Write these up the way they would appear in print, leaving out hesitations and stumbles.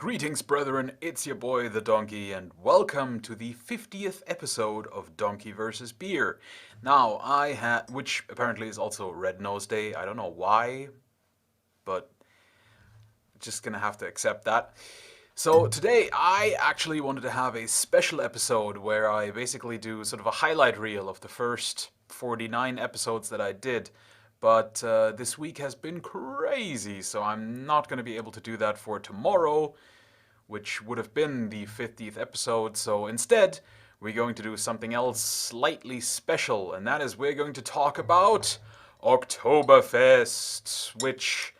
Greetings, brethren, it's your boy, the Donkey, and welcome to the 50th episode of Donkey vs. Beer. Now, which apparently is also Red Nose Day, I don't know why, but just gonna have to accept that. So today, I actually wanted to have a special episode where I basically do sort of a highlight reel of the first 49 episodes that I did. But this week has been crazy, so I'm not going to be able to do that for tomorrow, which would have been the 50th episode. So instead, we're going to do something else slightly special, and that is we're going to talk about Oktoberfest, which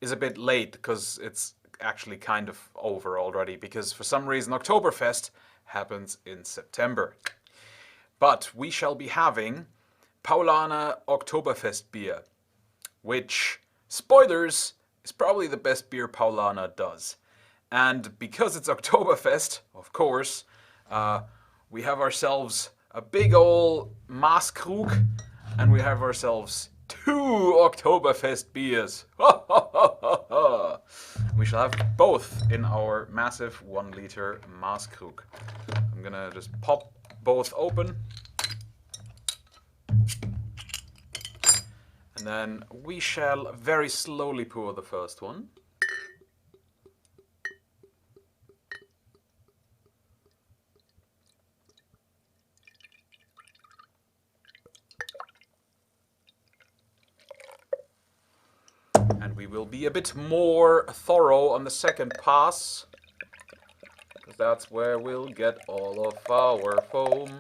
is a bit late because it's actually kind of over already, because for some reason Oktoberfest happens in September. But we shall be having Paulaner Oktoberfest Beer, which, spoilers, is probably the best beer Paulaner does. And because it's Oktoberfest, of course, we have ourselves a big ol' Maßkrug, and we have ourselves 2 Oktoberfest beers. We shall have both in our massive 1-liter Maßkrug. I'm gonna just pop both open. And then we shall very slowly pour the first one. And we will be a bit more thorough on the second pass, because that's where we'll get all of our foam.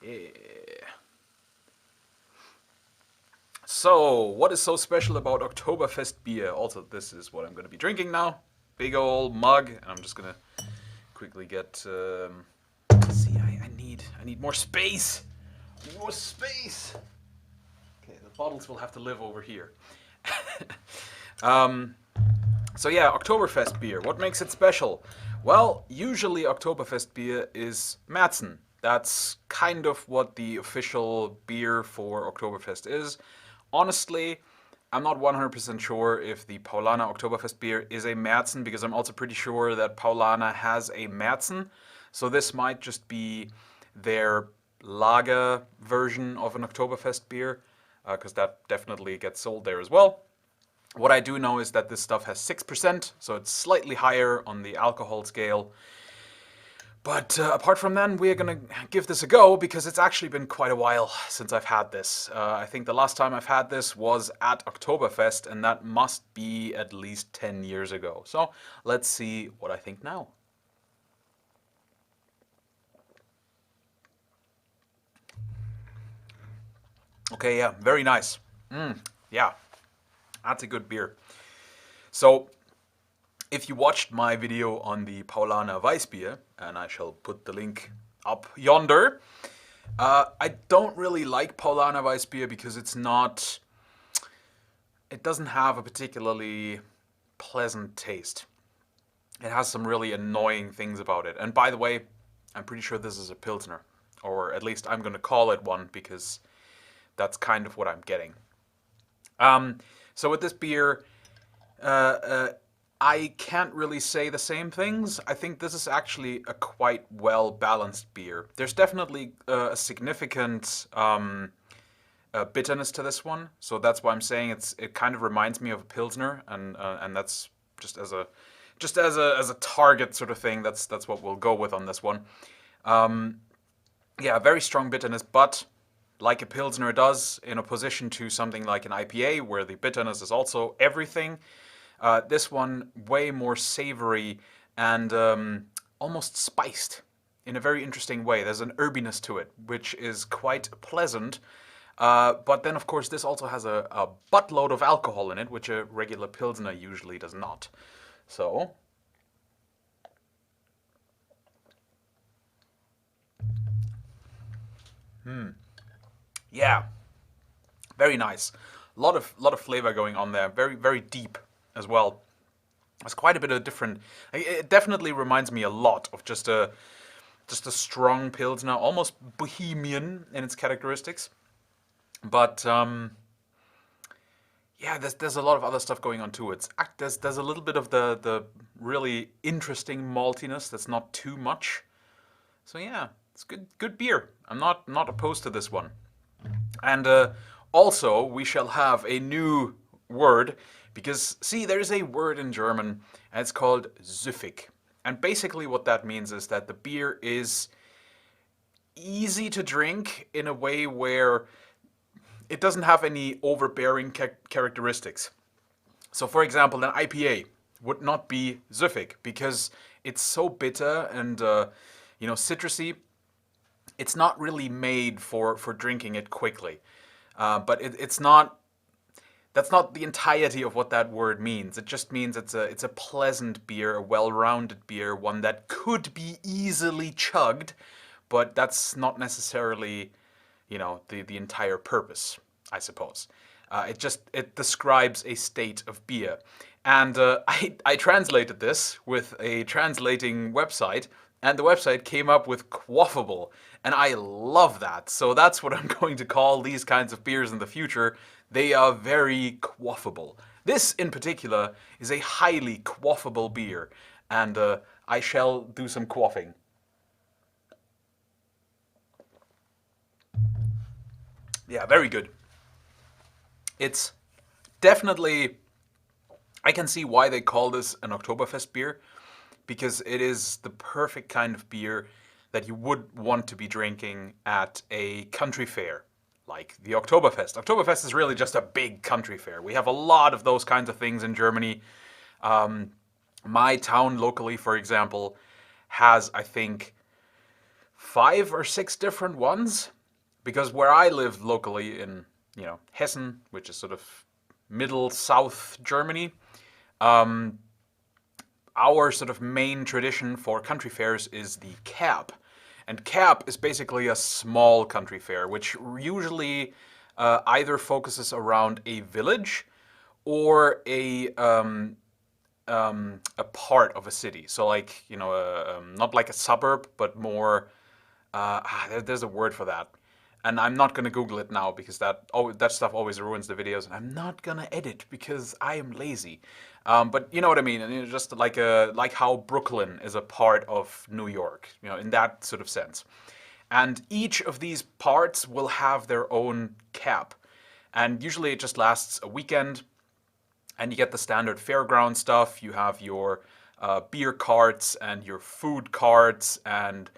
Yeah. So, what is so special about Oktoberfest beer? Also, this is what I'm going to be drinking now. Big old mug, and I'm just going to quickly get. See, I need more space. More space. Okay, the bottles will have to live over here. So yeah, Oktoberfest beer. What makes it special? Well, usually Oktoberfest beer is Märzen. That's kind of what the official beer for Oktoberfest is. Honestly, I'm not 100% sure if the Paulaner Oktoberfest beer is a Märzen, because I'm also pretty sure that Paulaner has a Märzen. So this might just be their lager version of an Oktoberfest beer, because that definitely gets sold there as well. What I do know is that this stuff has 6%, so it's slightly higher on the alcohol scale. But apart from that, we're going to give this a go, because it's actually been quite a while since I've had this. I think the last time I've had this was at Oktoberfest, and that must be at least 10 years ago. So let's see what I think now. Okay, yeah, very nice. Yeah, that's a good beer. So, if you watched my video on the Paulaner Weissbier, and I shall put the link up yonder, I don't really like Paulaner Weissbier because it doesn't have a particularly pleasant taste. It has some really annoying things about it. And by the way, I'm pretty sure this is a Pilsner, or at least I'm going to call it one, because that's kind of what I'm getting. So with this beer, I can't really say the same things. I think this is actually a quite well-balanced beer. There's definitely a significant bitterness to this one, so that's why I'm saying it kind of reminds me of a Pilsner, and that's just as a target sort of thing. That's what we'll go with on this one. Yeah, very strong bitterness, but like a Pilsner does, in opposition to something like an IPA, where the bitterness is also everything. This one, way more savory and almost spiced in a very interesting way. There's an herbiness to it, which is quite pleasant. But then, of course, this also has a buttload of alcohol in it, which a regular Pilsner usually does not. So, yeah, very nice. A lot of flavor going on there. Very, very deep as well. There's quite a bit of different. It definitely reminds me a lot of just a strong Pilsner, almost bohemian in its characteristics. But yeah, there's a lot of other stuff going on too. There's a little bit of the really interesting maltiness that's not too much. So yeah, it's good beer. I'm not opposed to this one. And also, we shall have a new word because, see, there's a word in German and it's called süffig. And basically, what that means is that the beer is easy to drink in a way where it doesn't have any overbearing characteristics. So, for example, an IPA would not be süffig because it's so bitter and citrusy. It's not really made for drinking it quickly. But it's not. That's not the entirety of what that word means. It just means it's a pleasant beer, a well-rounded beer, one that could be easily chugged, but that's not necessarily, the entire purpose, I suppose. It describes a state of beer, and I translated this with a translating website, and the website came up with quaffable, and I love that. So that's what I'm going to call these kinds of beers in the future. They are very quaffable. This, in particular, is a highly quaffable beer, and I shall do some quaffing. Yeah, very good. It's definitely. I can see why they call this an Oktoberfest beer, because it is the perfect kind of beer that you would want to be drinking at a country fair, like the Oktoberfest. Oktoberfest is really just a big country fair. We have a lot of those kinds of things in Germany. Um, my town locally, for example, has, I think, 5 or 6 different ones, because where I live locally in, Hessen, which is sort of middle south Germany, um, our sort of main tradition for country fairs is the Cap. And Cap is basically a small country fair, which usually either focuses around a village or a part of a city. So like, not like a suburb, but more, there's a word for that. And I'm not gonna Google it now because that stuff always ruins the videos, and I'm not gonna edit because I am lazy. But you know what I mean, and just like how Brooklyn is a part of New York, in that sort of sense. And each of these parts will have their own cap, and usually it just lasts a weekend. And you get the standard fairground stuff. You have your beer carts and your food carts and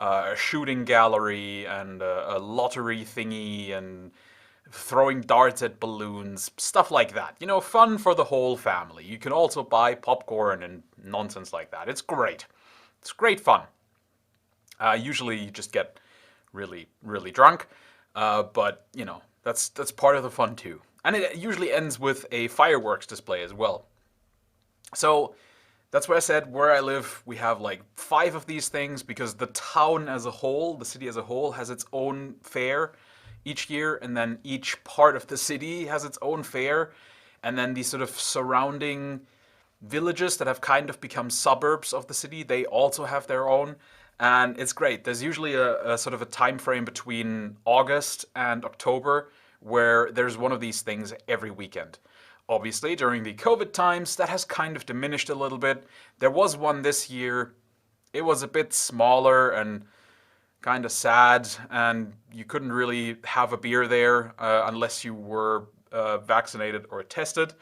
a shooting gallery and a lottery thingy and throwing darts at balloons, stuff like that. Fun for the whole family. You can also buy popcorn and nonsense like that. It's great. It's great fun. Usually you just get really, really drunk, but that's part of the fun too. And it usually ends with a fireworks display as well. So that's why I said where I live, we have like 5 of these things because the town as a whole, the city as a whole, has its own fair each year, and then each part of the city has its own fair, and then these sort of surrounding villages that have kind of become suburbs of the city, they also have their own, and it's great. There's usually a sort of a time frame between August and October where there's one of these things every weekend. Obviously, during the COVID times, that has kind of diminished a little bit. There was one this year. It was a bit smaller and kind of sad, and you couldn't really have a beer there unless you were vaccinated or tested,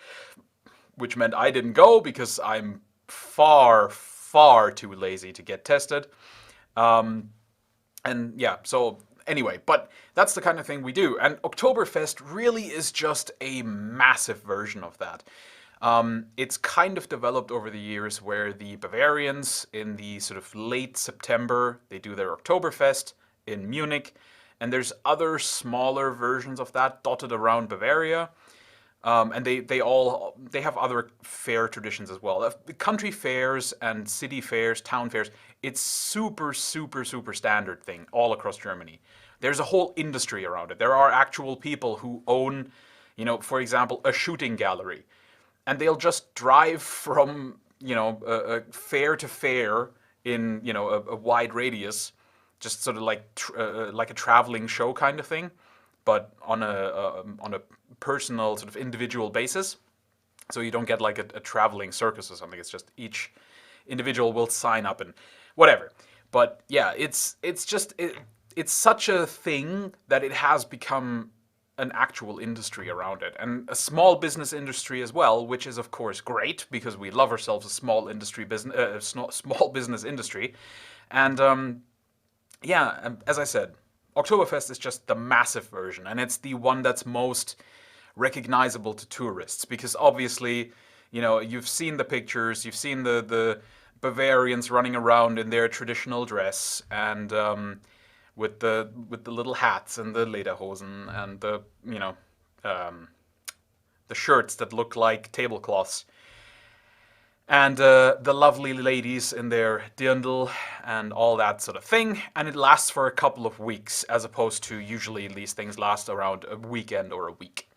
which meant I didn't go because I'm far, far too lazy to get tested. And yeah, so anyway, but that's the kind of thing we do. And Oktoberfest really is just a massive version of that. It's kind of developed over the years where the Bavarians in the sort of late September, they do their Oktoberfest in Munich, and there's other smaller versions of that dotted around Bavaria. And they have other fair traditions as well. The country fairs and city fairs, town fairs, it's super, super, super standard thing all across Germany. There's a whole industry around it. There are actual people who own, for example, a shooting gallery. And they'll just drive from, a fair to fair in, a wide radius, just sort of like a traveling show kind of thing, but on a personal sort of individual basis. So you don't get like a traveling circus or something. It's just each individual will sign up and whatever. But yeah, it's such a thing that it has become an actual industry around it, and a small business industry as well, which is of course great because we love ourselves a small business industry, and yeah, as I said, Oktoberfest is just the massive version, and it's the one that's most recognizable to tourists because obviously, you know, you've seen the pictures, you've seen the Bavarians running around in their traditional dress and with the little hats and the lederhosen and the the shirts that look like tablecloths. And the lovely ladies in their dirndl and all that sort of thing. And it lasts for a couple of weeks, as opposed to usually these things last around a weekend or a week.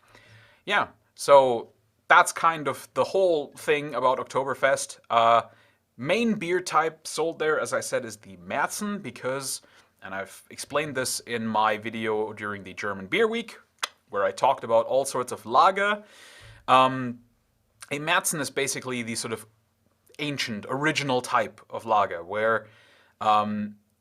Yeah, so that's kind of the whole thing about Oktoberfest. Main beer type sold there, as I said, is the Märzen because, and I've explained this in my video during the German Beer Week, where I talked about all sorts of lager. A Märzen is basically the sort of ancient, original type of lager, where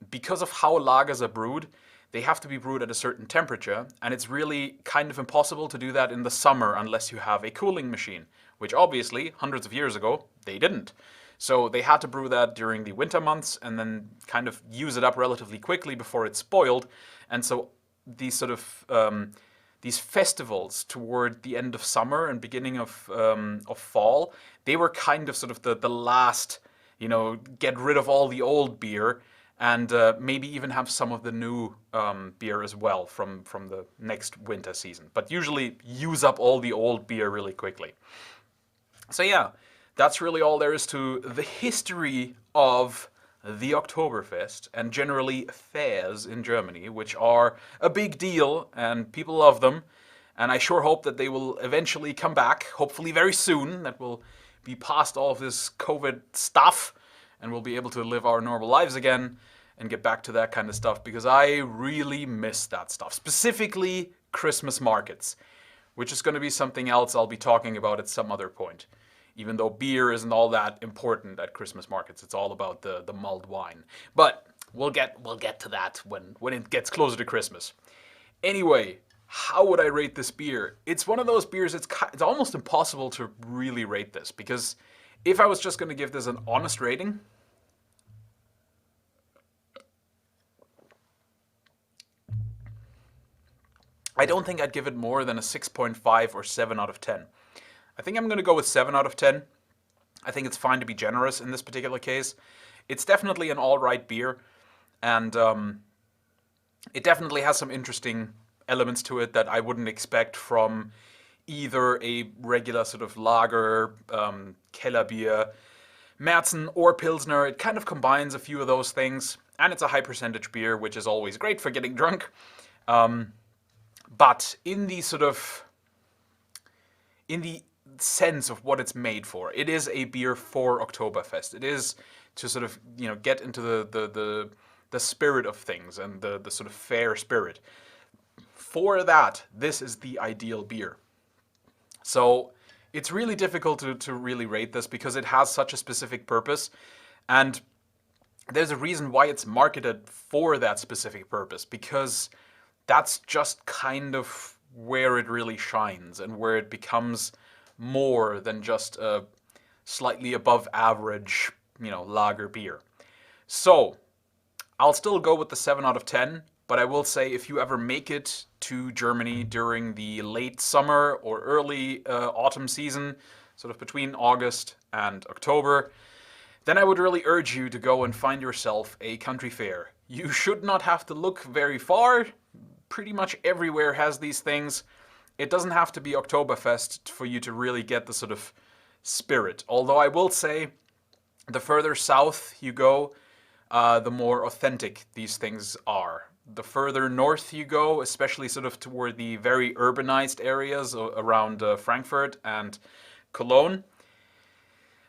because of how lagers are brewed, they have to be brewed at a certain temperature, and it's really kind of impossible to do that in the summer unless you have a cooling machine, which obviously, hundreds of years ago, they didn't. So they had to brew that during the winter months and then kind of use it up relatively quickly before it spoiled. And so these sort of these festivals toward the end of summer and beginning of fall, they were kind of sort of the last, you know, get rid of all the old beer and maybe even have some of the new beer as well from the next winter season. But usually use up all the old beer really quickly. So yeah, that's really all there is to the history of the Oktoberfest and generally fairs in Germany, which are a big deal and people love them. And I sure hope that they will eventually come back, hopefully very soon, that we'll be past all of this COVID stuff and we'll be able to live our normal lives again and get back to that kind of stuff, because I really miss that stuff, specifically Christmas markets, which is going to be something else I'll be talking about at some other point. Even though beer isn't all that important at Christmas markets, it's all about the mulled wine. But we'll get to that when it gets closer to Christmas. Anyway, how would I rate this beer? It's one of those beers, it's almost impossible to really rate this, because if I was just going to give this an honest rating, I don't think I'd give it more than a 6.5 or 7 out of 10. I think I'm going to go with 7 out of 10. I think it's fine to be generous in this particular case. It's definitely an all-right beer, and it definitely has some interesting elements to it that I wouldn't expect from either a regular sort of lager, Kellerbier, Märzen, or Pilsner. It kind of combines a few of those things, and it's a high-percentage beer, which is always great for getting drunk. But in the sort of, in the sense of what it's made for, it is a beer for Oktoberfest. It is to sort of, you know, get into the spirit of things and the sort of fair spirit. For that, this is the ideal beer. So it's really difficult to really rate this because it has such a specific purpose, and there's a reason why it's marketed for that specific purpose, because that's just kind of where it really shines and where it becomes more than just a slightly above average, you know, lager beer. So I'll still go with the 7 out of 10, but I will say if you ever make it to Germany during the late summer or early autumn season, sort of between August and October, then I would really urge you to go and find yourself a country fair. You should not have to look very far. Pretty much everywhere has these things. It doesn't have to be Oktoberfest for you to really get the sort of spirit. Although I will say, the further south you go, the more authentic these things are. The further north you go, especially sort of toward the very urbanized areas around Frankfurt and Cologne,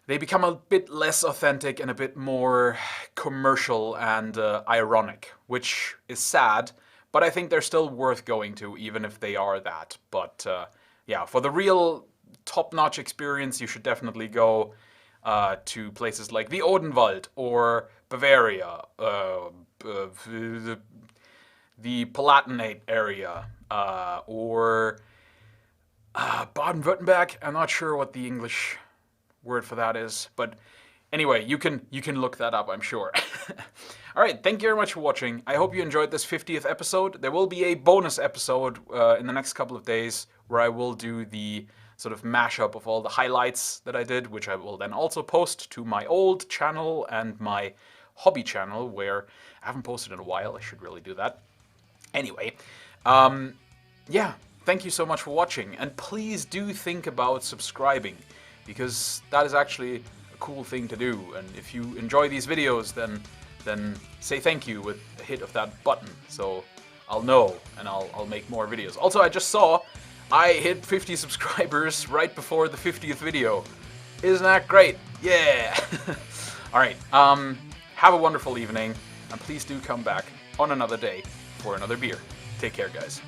they become a bit less authentic and a bit more commercial and ironic, which is sad. But I think they're still worth going to, even if they are that. But yeah, for the real top-notch experience, you should definitely go to places like the Odenwald or Bavaria, the Palatinate area, or Baden-Württemberg. I'm not sure what the English word for that is, but anyway, you can look that up, I'm sure. All right, thank you very much for watching. I hope you enjoyed this 50th episode. There will be a bonus episode in the next couple of days where I will do the sort of mashup of all the highlights that I did, which I will then also post to my old channel and my hobby channel, where I haven't posted in a while. I should really do that. Anyway, yeah, thank you so much for watching, and please do think about subscribing, because that is actually a cool thing to do, and if you enjoy these videos, then say thank you with a hit of that button, so I'll know, and I'll make more videos. Also, I just saw I hit 50 subscribers right before the 50th video. Isn't that great? Yeah! Alright, have a wonderful evening, and please do come back on another day for another beer. Take care, guys.